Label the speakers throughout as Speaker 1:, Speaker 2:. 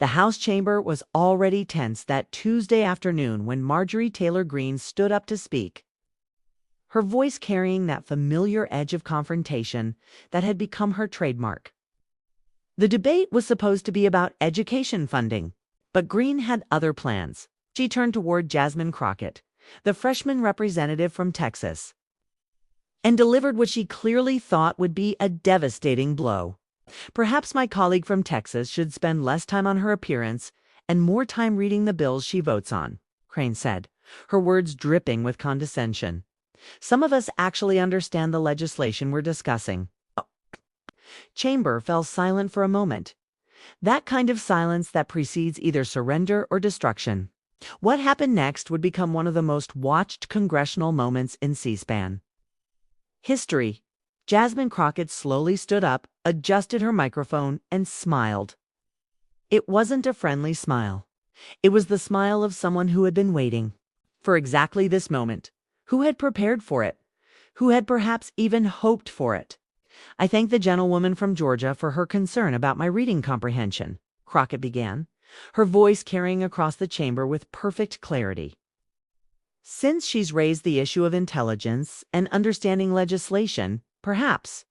Speaker 1: The House chamber was already tense that Tuesday afternoon when Marjorie Taylor Greene stood up to speak, her voice carrying that familiar edge of confrontation that had become her trademark. The debate was supposed to be about education funding, but Greene had other plans. She turned toward Jasmine Crockett, the freshman representative from Texas, and delivered what she clearly thought would be a devastating blow. Perhaps my colleague from Texas should spend less time on her appearance and more time reading the bills she votes on, Crane said, her words dripping with condescension. Some of us actually understand the legislation we're discussing. Chamber fell silent for a moment. That kind of silence that precedes either surrender or destruction. What happened next would become one of the most watched congressional moments in C-SPAN history. Jasmine Crockett slowly stood up, adjusted her microphone, and smiled. It wasn't a friendly smile. It was the smile of someone who had been waiting for exactly this moment, who had prepared for it, who had perhaps even hoped for it. I thank the gentlewoman from Georgia for her concern about my reading comprehension, Crockett began, her voice carrying across the chamber with perfect clarity. Since she's raised the issue of intelligence and understanding legislation, perhaps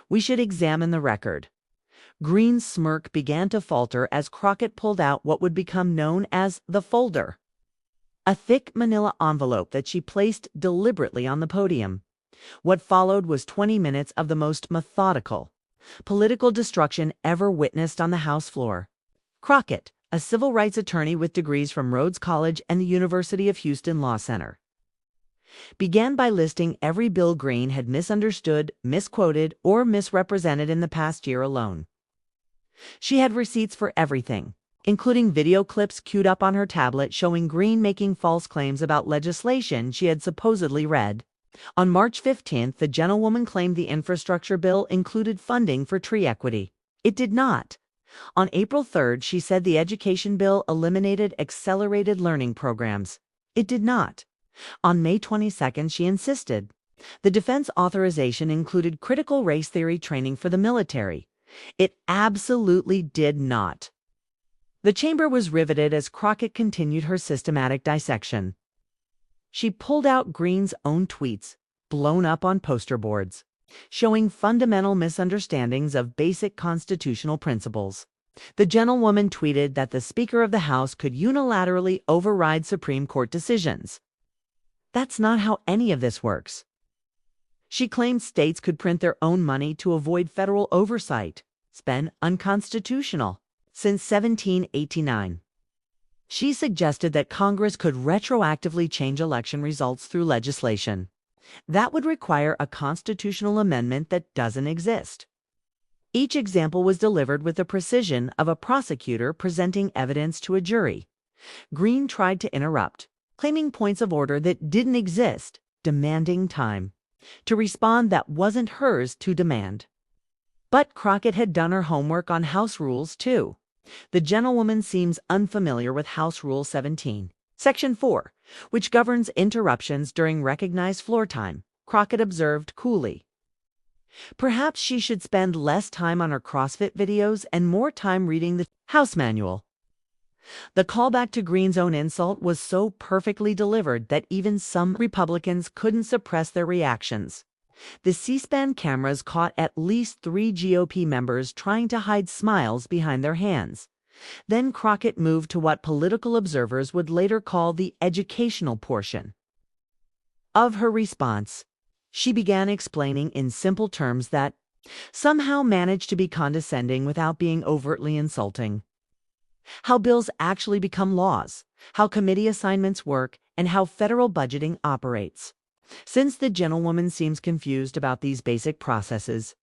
Speaker 1: we should examine the record. Greene's smirk began to falter as Crockett pulled out what would become known as the folder, a thick manila envelope that she placed deliberately on the podium. What followed was 20 minutes of the most methodical political destruction ever witnessed on the House floor. Crockett, a civil rights attorney with degrees from Rhodes College and the University of Houston Law Center, began by listing every bill Greene had misunderstood, misquoted, or misrepresented in the past year alone. She had receipts for everything, including video clips queued up on her tablet showing Greene making false claims about legislation she had supposedly read. On March 15th, the gentlewoman claimed the infrastructure bill included funding for tree equity. It did not. On April 3rd, she said the education bill eliminated accelerated learning programs. It did not. On May 22nd, she insisted the defense authorization included critical race theory training for the military. It absolutely did not. The chamber was riveted as Crockett continued her systematic dissection. She pulled out Greene's own tweets, blown up on poster boards, showing fundamental misunderstandings of basic constitutional principles. The gentlewoman tweeted that the Speaker of the House could unilaterally override Supreme Court decisions. That's not how any of this works. She claimed states could print their own money to avoid federal oversight. It's been unconstitutional since 1789. She suggested that Congress could retroactively change election results through legislation. That would require a constitutional amendment that doesn't exist. Each example was delivered with the precision of a prosecutor presenting evidence to a jury. Greene tried to interrupt, claiming points of order that didn't exist, demanding time to respond that wasn't hers to demand. But Crockett had done her homework on House rules, too. The gentlewoman seems unfamiliar with House Rule 17, Section 4, which governs interruptions during recognized floor time, Crockett observed coolly. Perhaps she should spend less time on her CrossFit videos and more time reading the House manual. The callback to Greene's own insult was so perfectly delivered that even some Republicans couldn't suppress their reactions. The C-SPAN cameras caught at least 3 GOP members trying to hide smiles behind their hands. Then Crockett moved to what political observers would later call the educational portion of her response. She began explaining in simple terms that somehow managed to be condescending without being overtly insulting. How bills actually become laws, how committee assignments work, and how federal budgeting operates. Since the gentlewoman seems confused about these basic processes,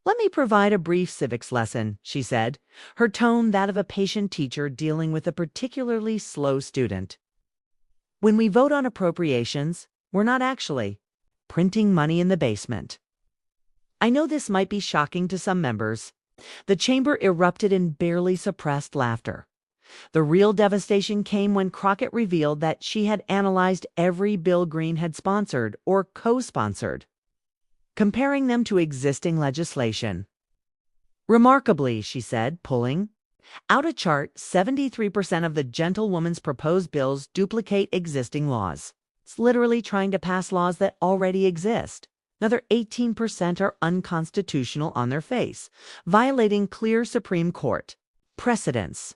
Speaker 1: let me provide a brief civics lesson, she said, her tone that of a patient teacher dealing with a particularly slow student. When we vote on appropriations, we're not actually printing money in the basement. I know this might be shocking to some members. The chamber erupted in barely suppressed laughter. The real devastation came when Crockett revealed that she had analyzed every bill Greene had sponsored or co-sponsored, comparing them to existing legislation. Remarkably, she said, pulling Out of chart, 73% of the gentlewoman's proposed bills duplicate existing laws. It's literally trying to pass laws that already exist. Another 18% are unconstitutional on their face, violating clear Supreme Court precedents.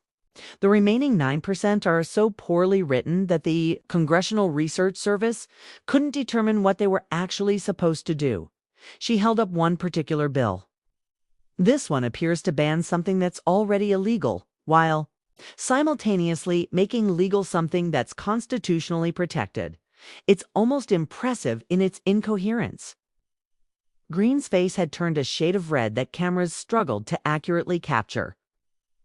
Speaker 1: The remaining 9% are so poorly written that the Congressional Research Service couldn't determine what they were actually supposed to do. She held up one particular bill. This one appears to ban something that's already illegal, while simultaneously making legal something that's constitutionally protected. It's almost impressive in its incoherence. Greene's face had turned a shade of red that cameras struggled to accurately capture.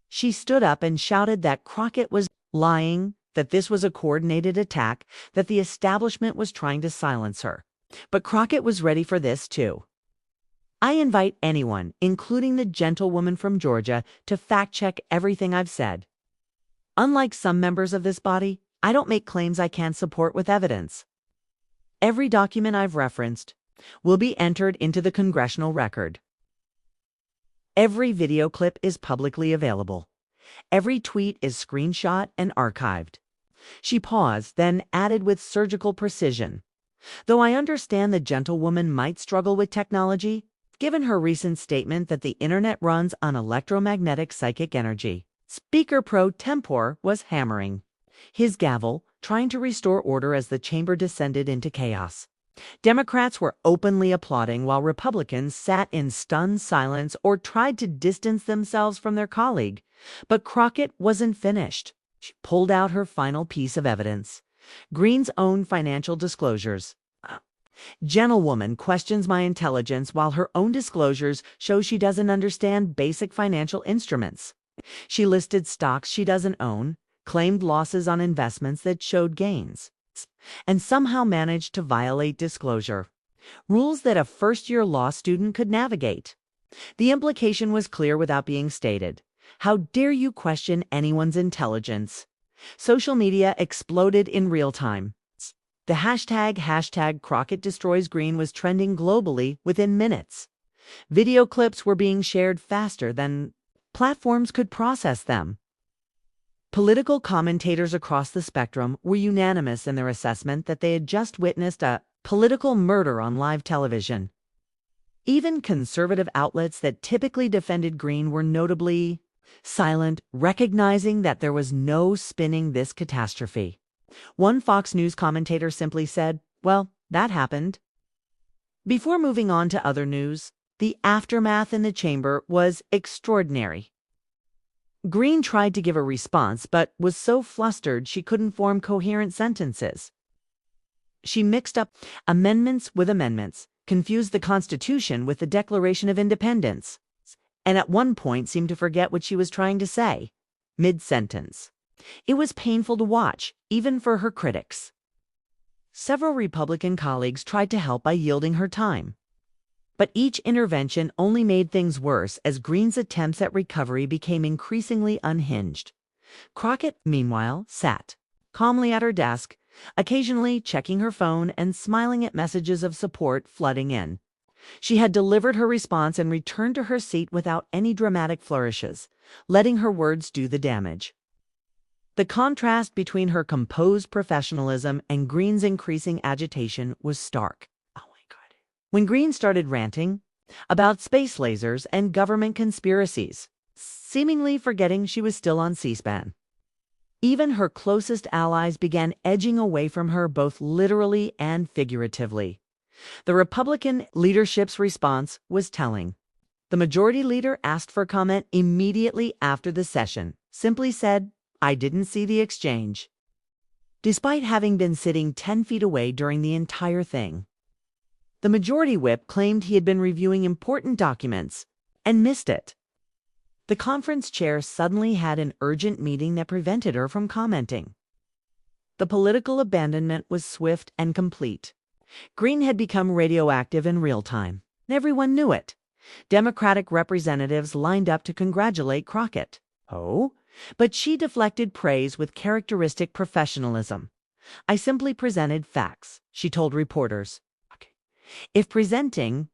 Speaker 1: She stood up and shouted that Crockett was lying, that this was a coordinated attack, that the establishment was trying to silence her. But Crockett was ready for this too. I invite anyone, including the gentlewoman from Georgia, to fact-check everything I've said. Unlike some members of this body, I don't make claims I can't support with evidence. Every document I've referenced will be entered into the congressional record. Every video clip is publicly available. Every tweet is screenshot and archived. She paused, then added with surgical precision. Though I understand the gentlewoman might struggle with technology, given her recent statement that the internet runs on electromagnetic psychic energy, Speaker pro tempore was hammering his gavel, trying to restore order as the chamber descended into chaos. Democrats were openly applauding while Republicans sat in stunned silence or tried to distance themselves from their colleague. But Crockett wasn't finished. She pulled out her final piece of evidence: Greene's own financial disclosures. Gentlewoman questions my intelligence while her own disclosures show she doesn't understand basic financial instruments. She listed stocks she doesn't own, claimed losses on investments that showed gains, and somehow managed to violate disclosure rules that a first-year law student could navigate. The implication was clear without being stated. How dare you question anyone's intelligence? Social media exploded in real time. The hashtag Crockett Destroys Greene was trending globally within minutes. Video clips were being shared faster than platforms could process them. Political commentators across the spectrum were unanimous in their assessment that they had just witnessed a political murder on live television. Even conservative outlets that typically defended Greene were notably silent, recognizing that there was no spinning this catastrophe. One Fox News commentator simply said, "Well, that happened." Before moving on to other news, the aftermath in the chamber was extraordinary. Greene tried to give a response, but was so flustered she couldn't form coherent sentences. She mixed up amendments with amendments, confused the Constitution with the Declaration of Independence, and at one point seemed to forget what she was trying to say, mid-sentence. It was painful to watch, even for her critics. Several Republican colleagues tried to help by yielding her time. But each intervention only made things worse as Greene's attempts at recovery became increasingly unhinged. Crockett, meanwhile, sat calmly at her desk, occasionally checking her phone and smiling at messages of support flooding in. She had delivered her response and returned to her seat without any dramatic flourishes, letting her words do the damage. The contrast between her composed professionalism and Greene's increasing agitation was stark. When Greene started ranting about space lasers and government conspiracies, seemingly forgetting she was still on C-SPAN, even her closest allies began edging away from her both literally and figuratively. The Republican leadership's response was telling. The majority leader asked for comment immediately after the session, simply said, "I didn't see the exchange," despite having been sitting 10 feet away during the entire thing. The majority whip claimed he had been reviewing important documents and missed it. The conference chair suddenly had an urgent meeting that prevented her from commenting. The political abandonment was swift and complete. Greene had become radioactive in real time, and everyone knew it. Democratic representatives lined up to congratulate Crockett. Oh, but she deflected praise with characteristic professionalism. "I simply presented facts," she told reporters. If presenting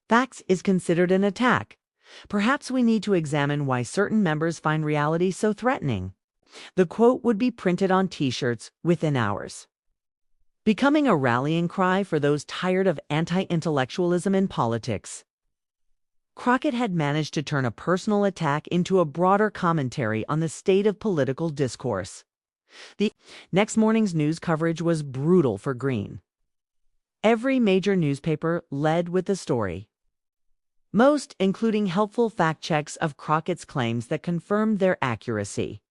Speaker 1: facts is considered an attack, Perhaps we need to examine why certain members find reality so threatening. The quote would be printed on T-shirts within hours, becoming a rallying cry for those tired of anti-intellectualism in politics. Crockett had managed to turn a personal attack into a broader commentary on the state of political discourse. The next morning's news coverage was brutal for Greene. Every major newspaper led with the story, most including helpful fact checks of Crockett's claims that confirmed their accuracy.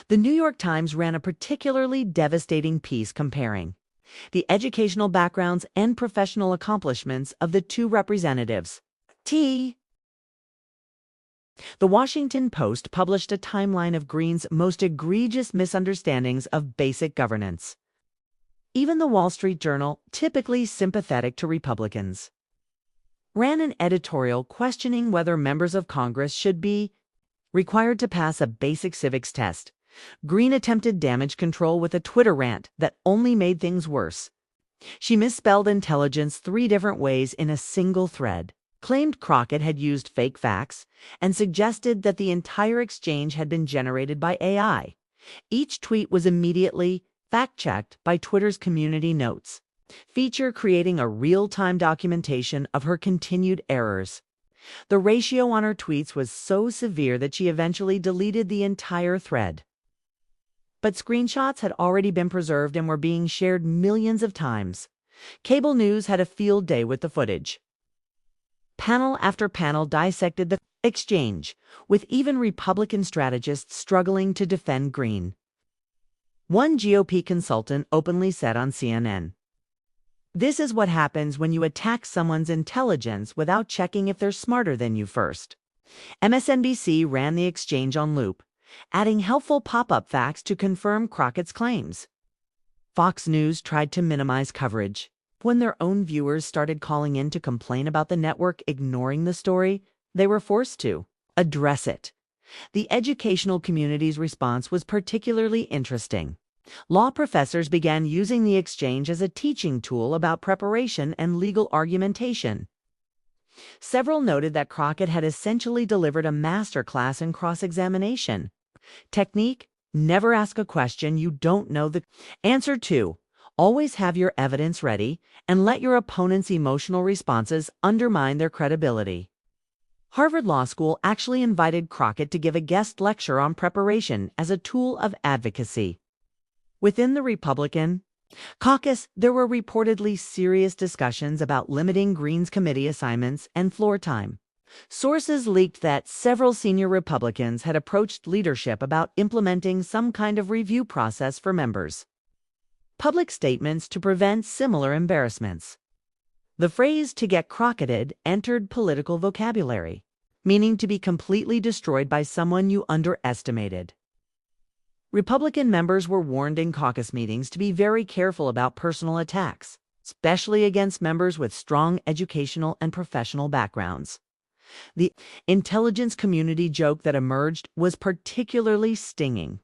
Speaker 1: The New York Times ran a particularly devastating piece comparing the educational backgrounds and professional accomplishments of the two representatives. The Washington Post published a timeline of Greene's most egregious misunderstandings of basic governance. Even the Wall Street Journal, typically sympathetic to Republicans, ran an editorial questioning whether members of Congress should be required to pass a basic civics test. Greene attempted damage control with a Twitter rant that only made things worse. She misspelled intelligence 3 different ways in a single thread, claimed Crockett had used fake facts, and suggested that the entire exchange had been generated by AI. Each tweet was immediately fact-checked by Twitter's community notes feature, creating a real-time documentation of her continued errors. The ratio on her tweets was so severe that she eventually deleted the entire thread. But screenshots had already been preserved and were being shared millions of times. Cable news had a field day with the footage. Panel after panel dissected the exchange, with even Republican strategists struggling to defend Greene. One GOP consultant openly said on CNN, "This is what happens when you attack someone's intelligence without checking if they're smarter than you first." MSNBC ran the exchange on loop, adding helpful pop-up facts to confirm Crockett's claims. Fox News tried to minimize coverage. When their own viewers started calling in to complain about the network ignoring the story, they were forced to address it. The educational community's response was particularly interesting. Law professors began using the exchange as a teaching tool about preparation and legal argumentation. Several noted that Crockett had essentially delivered a master class in cross-examination. Technique: never ask a question you don't know the answer to. Always have your evidence ready, and let your opponent's emotional responses undermine their credibility. Harvard Law School actually invited Crockett to give a guest lecture on preparation as a tool of advocacy. Within the Republican caucus, there were reportedly serious discussions about limiting Greene's committee assignments and floor time. Sources leaked that several senior Republicans had approached leadership about implementing some kind of review process for members. Public statements to prevent similar embarrassments. The phrase "to get Crocketted" entered political vocabulary, meaning to be completely destroyed by someone you underestimated. Republican members were warned in caucus meetings to be very careful about personal attacks, especially against members with strong educational and professional backgrounds. The intelligence community joke that emerged was particularly stinging.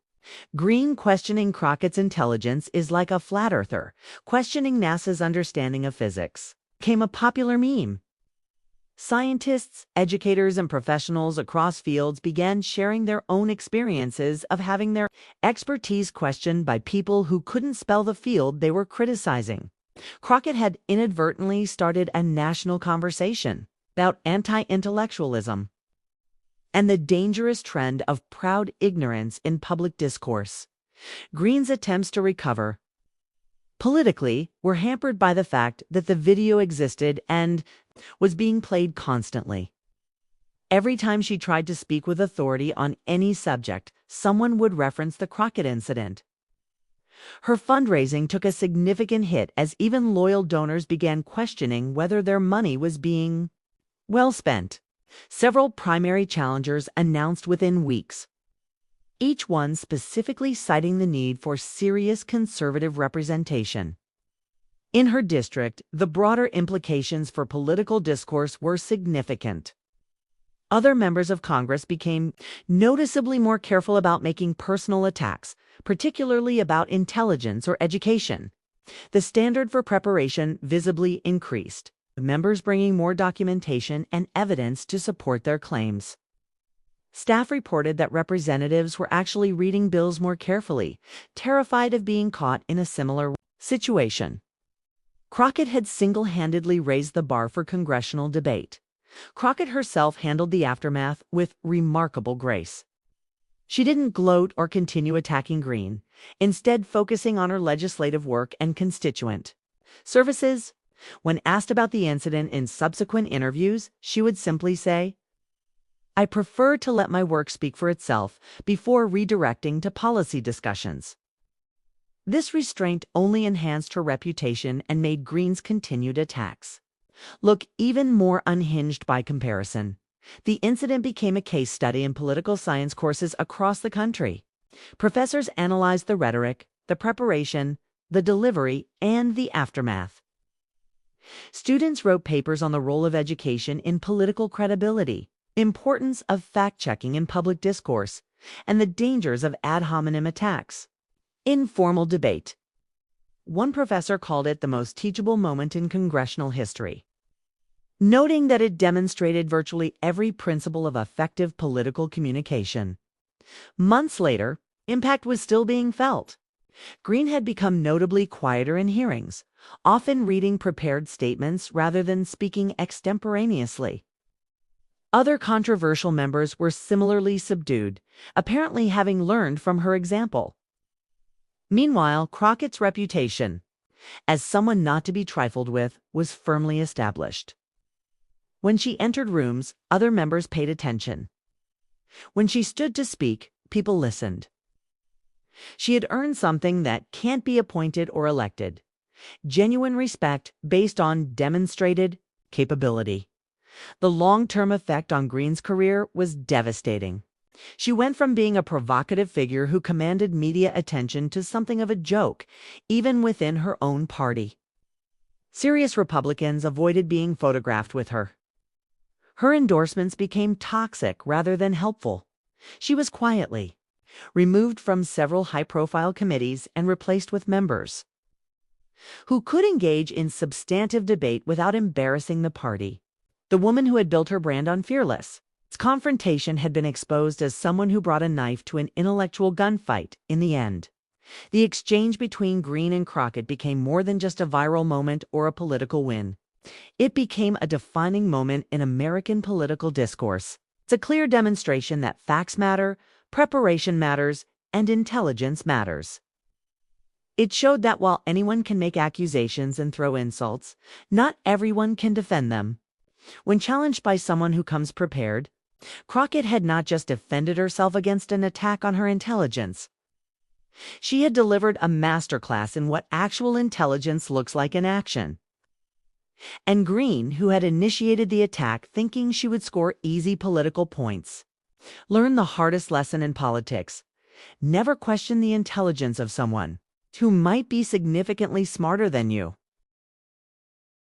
Speaker 1: Greene questioning Crockett's intelligence is like a flat earther questioning NASA's understanding of physics became a popular meme. Scientists, educators, and professionals across fields began sharing their own experiences of having their expertise questioned by people who couldn't spell the field they were criticizing. Crockett had inadvertently started a national conversation about anti-intellectualism and the dangerous trend of proud ignorance in public discourse. Greene's attempts to recover politically were hampered by the fact that the video existed and was being played constantly. Every time she tried to speak with authority on any subject, someone would reference the Crockett incident. Her fundraising took a significant hit as even loyal donors began questioning whether their money was being well spent. Several primary challengers announced within weeks, each one specifically citing the need for serious conservative representation. In her district, the broader implications for political discourse were significant. Other members of Congress became noticeably more careful about making personal attacks, particularly about intelligence or education. The standard for preparation visibly increased. members bringing more documentation and evidence to support their claims. Staff reported that representatives were actually reading bills more carefully, terrified of being caught in a similar situation. Crockett had single-handedly raised the bar for congressional debate. Crockett herself handled the aftermath with remarkable grace. She didn't gloat or continue attacking Greene, instead focusing on her legislative work and constituent services. When asked about the incident in subsequent interviews, she would simply say, "I prefer to let my work speak for itself before redirecting to policy discussions." This restraint only enhanced her reputation and made Greene's continued attacks look even more unhinged by comparison. The incident became a case study in political science courses across the country. Professors analyzed the rhetoric, the preparation, the delivery, and the aftermath. Students wrote papers on the role of education in political credibility, importance of fact-checking in public discourse, and the dangers of ad hominem attacks. Informal debate. One professor called it the most teachable moment in congressional history, noting that it demonstrated virtually every principle of effective political communication. Months later, impact was still being felt. Greene had become notably quieter in hearings, often reading prepared statements rather than speaking extemporaneously. Other controversial members were similarly subdued, apparently having learned from her example. Meanwhile, Crockett's reputation as someone not to be trifled with was firmly established. When she entered rooms, other members paid attention. When she stood to speak, people listened. She had earned something that can't be appointed or elected: genuine respect based on demonstrated capability. The long-term effect on Greene's career was devastating. She went from being a provocative figure who commanded media attention to something of a joke, even within her own party. Serious Republicans avoided being photographed with her. Her endorsements became toxic rather than helpful. She was quietly removed from several high-profile committees and replaced with members who could engage in substantive debate without embarrassing the party. The woman who had built her brand on Fearless confrontation had been exposed as someone who brought a knife to an intellectual gunfight in the end. The exchange between Greene and Crockett became more than just a viral moment or a political win. It became a defining moment in American political discourse. It's a clear demonstration that facts matter, preparation matters, and intelligence matters. It showed that while anyone can make accusations and throw insults, not everyone can defend them. When challenged by someone who comes prepared, Crockett had not just defended herself against an attack on her intelligence. She had delivered a masterclass in what actual intelligence looks like in action. And Greene, who had initiated the attack thinking she would score easy political points, learned the hardest lesson in politics: never question the intelligence of someone who might be significantly smarter than you.